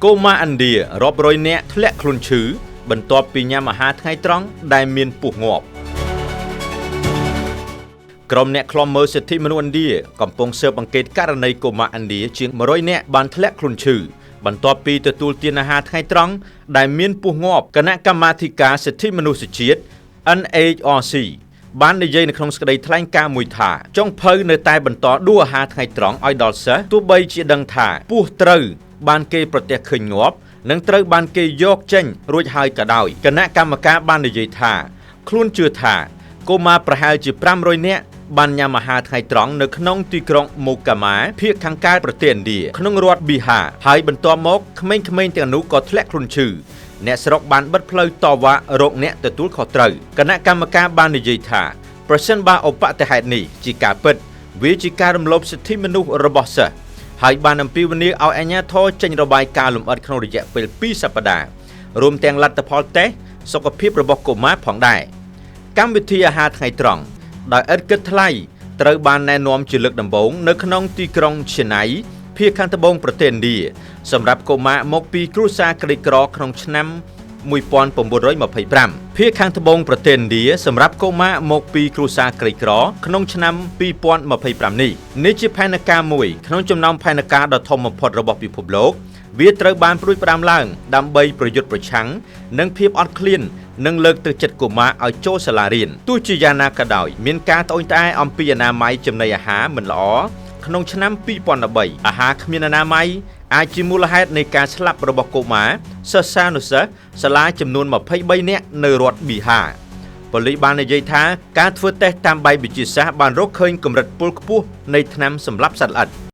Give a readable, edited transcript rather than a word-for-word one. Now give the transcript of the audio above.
កូម៉ាឥណ្ឌារាប់រយនាក់ធ្លាក់ខ្លួនឈឺបន្ទាប់ពីញ៉ាំអាហារថ្ងៃត្រង់ដែលមានពស់ងាប់ក្រុមអ្នកឃ្លាំមើលសិទ្ធិមនុស្សឥណ្ឌាកំពុងស៊ើបអង្កេតករណីកូម៉ាឥណ្ឌាជាង100នាក់បានធ្លាក់ខ្លួនឈឺបន្ទាប់ពីទទួលទានអាហារថ្ងៃត្រង់ដែលមានពស់ងាប់គណៈកម្មាធិការសិទ្ធិមនុស្សជាតិ NHRC បាននិយាយនៅក្នុងសេចក្តីថ្លែងការណ៍មួយថាចុងភៅនៅតែបន្តដួសអាហារថ្ងៃត្រង់ឲ្យដល់សិស្សទោះបីជាដឹងថាពស់ត្រូវបានគេប្រទះឃើញងាប់និងត្រូវបានគេយកចេញរួចហើយក៏ដោយគណៈកម្មការបាននិយាយថាខ្លួនជឿថាកូម៉ាប្រហែលជា500នាក់បានញ៉ាំអាហារថ្ងៃត្រង់នៅក្នុងទីក្រុងម៉ូកាម៉ាភាគខាងកើតប្រទេសឥណ្ឌាក្នុងរដ្ឋប៊ីហាហើយបន្ទាប់មកក្មេងៗទាំងនោះក៏ធ្លាក់ខ្លួនឈឺអ្នកស្រុកបានបិទផ្លូវតវ៉ារកអ្នកទទួលខុសត្រូវគណៈកម្មការបាននិយាយថាប្រសិនបើឧបទ្ទហេតុនេះជាការពិតវាជាការរំលោភសិទ្ធិមនុស្សរបស់សិស្សហើយបានអំពាវនាវឲ្យអាជ្ញាធរចេញរបាយការណ៍លម្អិតក្នុងរយៈពេល2សប្តាហ៍រួមទាំងលទ្ធផលតេស្តសុខភាពរបស់កុមារផងដែរកម្មវិធីអាហារថ្ងៃត្រង់ដោយឥតគិតថ្លៃត្រូវបានណែនាំជាលើកដំបូងនៅក្នុងទីក្រុងឈេណៃភាគខាងត្បូងប្រទេសឥណ្ឌាសម្រាប់កុមារមកពីគ្រួសារក្រីក្រក្នុងឆ្នាំ1925ភាគខាងត្បូងប្រទេសឥណ្ឌាសម្រាប់កុមារមកពីគ្រួសារក្រីក្រក្នុងឆ្នាំ2025នេះជាផែនការមួយក្នុងចំណោមផែនការដ៏ធំបំផុតរបស់ពិភពលោកវាត្រូវបានព្រួយផ្ដើមឡើងដើម្បីប្រយុទ្ធប្រឆាំងនឹងភាពអត់ឃ្លាននិងលើកទឹកចិត្តកុមារឲ្យចូលសាលារៀនទោះជាយ៉ាងណាក៏ដោយមានការត្អូញត្អែអំពីអនាម័យចំណីអាហារមិនល្អក្នុងឆ្នាំ2013អាហារគ្មានអនាម័យអាចជាមូលហេតុនៃការស្លាប់របស់កុមារសិស្សានុសិស្សសាលាចំនួន23នាក់នៅរដ្ឋប៊ីហាប៉ូលីសបាននិយាយថាការធ្វើតេស្តតាមបែបវិទ្យាសាស្ត្របានរកឃើញកម្រិតពុលខ្ពស់នៃថ្នាំសម្លាប់សត្វល្អិត